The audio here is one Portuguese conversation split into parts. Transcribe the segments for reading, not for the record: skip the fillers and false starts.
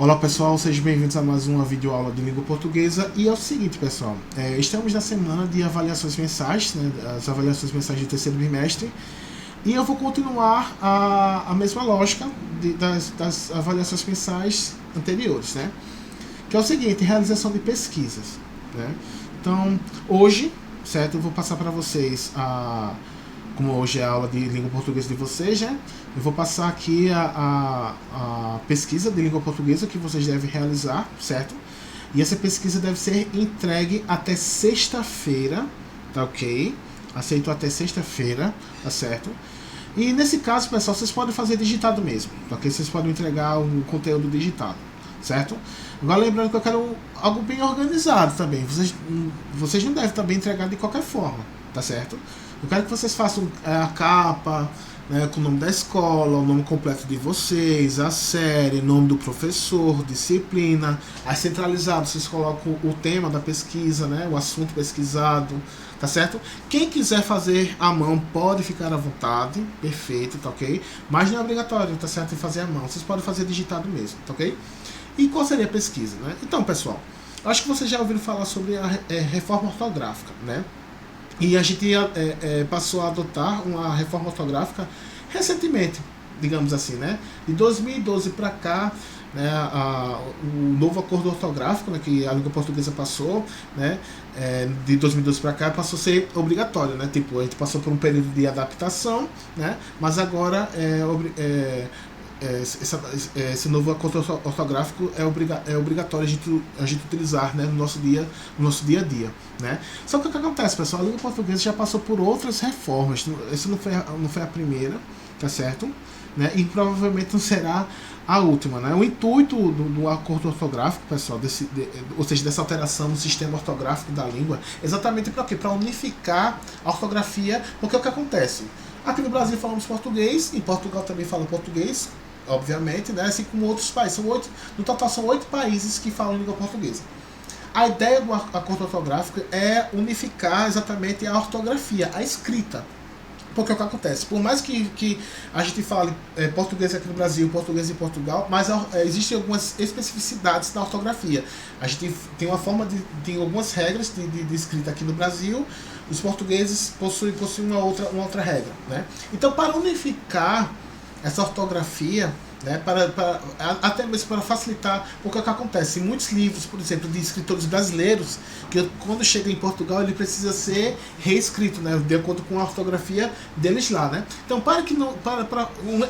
Olá pessoal, sejam bem-vindos a mais uma videoaula de língua portuguesa. E é o seguinte pessoal, estamos na semana de avaliações mensais, né, as avaliações mensais de terceiro bimestre. E eu vou continuar a mesma lógica das avaliações mensais anteriores, né? Que é o seguinte, realização de pesquisas, né? Então, hoje, certo, eu vou passar para vocês como hoje é a aula de língua portuguesa de vocês, né? Eu vou passar aqui a pesquisa de língua portuguesa que vocês devem realizar, certo? E essa pesquisa deve ser entregue até sexta-feira, tá ok? Aceito até sexta-feira, tá certo? E nesse caso, pessoal, vocês podem fazer digitado mesmo, tá ok? Vocês podem entregar o conteúdo digitado, certo? Agora lembrando que eu quero algo bem organizado também. Vocês não devem também entregar de qualquer forma, tá certo? Eu quero que vocês façam a capa, né, com o nome da escola, o nome completo de vocês, a série, nome do professor, disciplina. Aí centralizado, vocês colocam o tema da pesquisa, né, o assunto pesquisado, tá certo? Quem quiser fazer à mão pode ficar à vontade, perfeito, tá ok? Mas não é obrigatório, tá certo, em fazer à mão. Vocês podem fazer digitado mesmo, tá ok? E qual seria a pesquisa, né? Então, pessoal, acho que vocês já ouviram falar sobre a reforma ortográfica, né? E a gente passou a adotar uma reforma ortográfica recentemente, digamos assim, né? De 2012 para cá, né, o novo acordo ortográfico, né, que a língua portuguesa passou, né, de 2012 para cá passou a ser obrigatório, né? Tipo, a gente passou por um período de adaptação, né? Mas agora esse novo acordo ortográfico é obrigatório a gente utilizar, né, no nosso dia a dia, né? Só que o que acontece, pessoal, a língua portuguesa já passou por outras reformas. Essa não foi a primeira, tá certo? Né? E provavelmente não será a última, né? O intuito do acordo ortográfico, pessoal, ou seja, dessa alteração no sistema ortográfico da língua, exatamente para quê? Para unificar a ortografia, porque o que acontece? Aqui no Brasil falamos português, em Portugal também falam português, obviamente, né? Assim como outros países. No total são 8 países que falam língua portuguesa. A ideia do acordo ortográfico é unificar exatamente a ortografia, a escrita. Porque o que acontece? Por mais que a gente fale português aqui no Brasil, português em Portugal, mas existem algumas especificidades da ortografia. A gente tem algumas regras de escrita aqui no Brasil, os portugueses possuem uma outra regra, né? Então, para unificar essa ortografia, né, até mesmo para facilitar, porque o que acontece? Em muitos livros, por exemplo, de escritores brasileiros, que quando chega em Portugal ele precisa ser reescrito, né, de acordo com a ortografia deles lá, né? Então,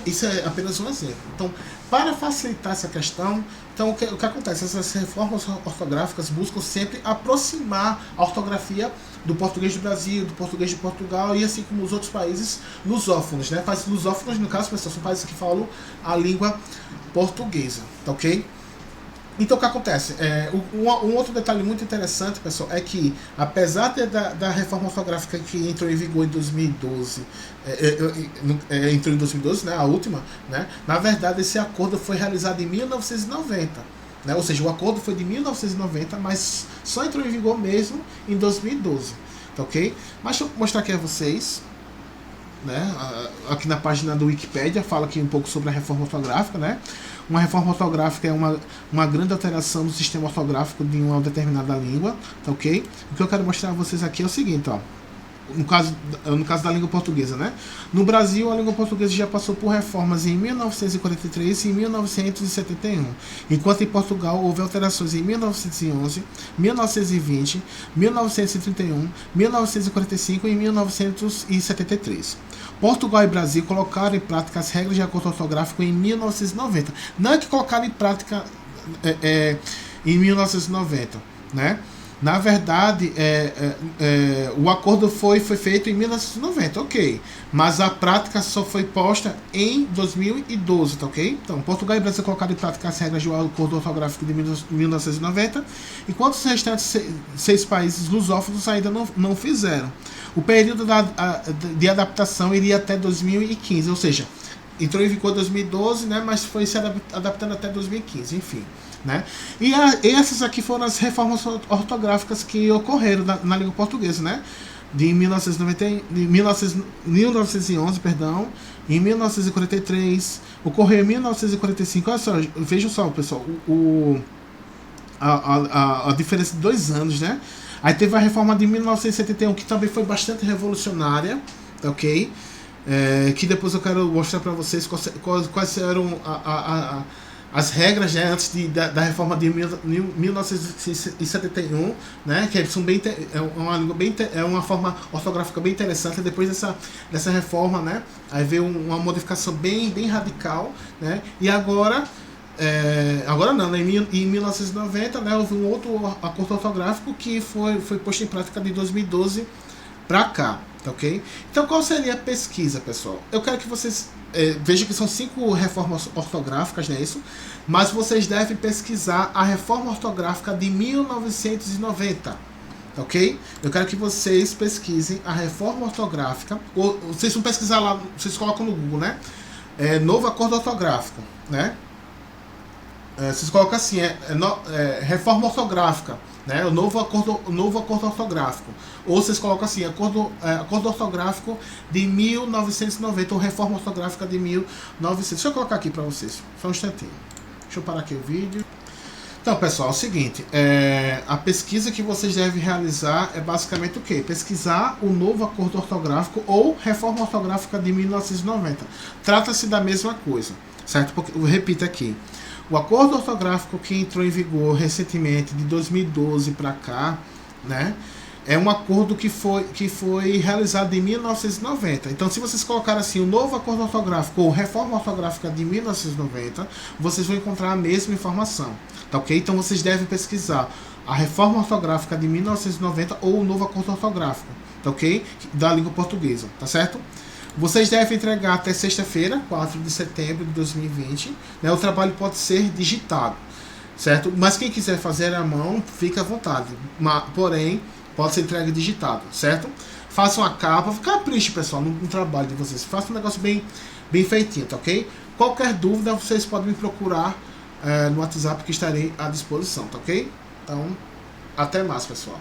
isso é apenas um exemplo. Então, para facilitar essa questão, então o que acontece? Essas reformas ortográficas buscam sempre aproximar a ortografia do português do Brasil, do português de Portugal e assim como os outros países lusófonos, né? Países lusófonos, no caso, pessoal, são países que falam a língua portuguesa, tá ok? Então, o que acontece? Um outro detalhe muito interessante, pessoal, é que, apesar da reforma ortográfica que entrou em vigor em 2012, entrou em 2012, né, a última, né, na verdade, esse acordo foi realizado em 1990. Né, ou seja, o acordo foi de 1990, mas só entrou em vigor mesmo em 2012. Tá ok? Mas deixa eu mostrar aqui a vocês. Né? Aqui na página do Wikipedia fala aqui um pouco sobre a reforma ortográfica, né? Uma reforma ortográfica é uma grande alteração no sistema ortográfico de uma determinada língua, tá ok? O que eu quero mostrar a vocês aqui é o seguinte, ó. No caso da língua portuguesa, né? No Brasil, a língua portuguesa já passou por reformas em 1943 e em 1971, enquanto em Portugal houve alterações em 1911, 1920, 1931, 1945 e 1973. Portugal e Brasil colocaram em prática as regras de acordo ortográfico em 1990. Não é que colocaram em prática em 1990, né? Na verdade, o acordo foi feito em 1990, ok. Mas a prática só foi posta em 2012, tá ok? Então, Portugal e Brasil colocaram em prática as regras do acordo ortográfico de 1990, enquanto os restantes 6 países lusófonos ainda não fizeram. O período de adaptação iria até 2015, ou seja, entrou em vigor em 2012, né, mas foi se adaptando até 2015, enfim. Né? E essas aqui foram as reformas ortográficas que ocorreram na língua portuguesa, né? De 1911, perdão, em 1943, ocorreu em 1945. Olha só, vejam só, pessoal, a diferença de 2 anos, né? Aí teve a reforma de 1971, que também foi bastante revolucionária, ok? Que depois eu quero mostrar para vocês quais eram as regras, né, antes da reforma de 1971, né, que são bem, uma língua bem, uma forma ortográfica bem interessante. Depois dessa reforma, né, aí veio uma modificação bem radical, né, e agora não, né, em 1990, né, houve um outro acordo ortográfico que foi posto em prática de 2012 para cá, ok? Então, qual seria a pesquisa, pessoal? Eu quero que vocês vejam que são 5 reformas ortográficas, não é isso? Mas vocês devem pesquisar a reforma ortográfica de 1990, ok? Eu quero que vocês pesquisem a reforma ortográfica, ou vocês vão pesquisar lá, vocês colocam no Google, né? Novo acordo ortográfico, né? Vocês colocam assim, reforma ortográfica, né? O novo acordo ortográfico. Ou vocês colocam assim, acordo ortográfico de 1990, ou reforma ortográfica de 1900. Deixa eu colocar aqui para vocês, só um instantinho. Deixa eu parar aqui o vídeo. Então, pessoal, é o seguinte, a pesquisa que vocês devem realizar é basicamente o quê? Pesquisar o novo acordo ortográfico ou reforma ortográfica de 1990. Trata-se da mesma coisa, certo? Porque, eu repito aqui, o acordo ortográfico que entrou em vigor recentemente, de 2012 para cá, né, é um acordo que foi realizado em 1990. Então, se vocês colocarem assim, o novo acordo ortográfico ou reforma ortográfica de 1990, vocês vão encontrar a mesma informação, tá ok? Então, vocês devem pesquisar a reforma ortográfica de 1990 ou o novo acordo ortográfico, tá ok? Da língua portuguesa, tá certo? Vocês devem entregar até sexta-feira, 4 de setembro de 2020. Né? O trabalho pode ser digitado, certo? Mas quem quiser fazer à mão, fica à vontade. Porém, pode ser entregue digitado, certo? Façam a capa, capriche, pessoal, no trabalho de vocês. Façam um negócio bem feitinho, tá ok? Qualquer dúvida, vocês podem me procurar no WhatsApp, que estarei à disposição, tá ok? Então, até mais, pessoal.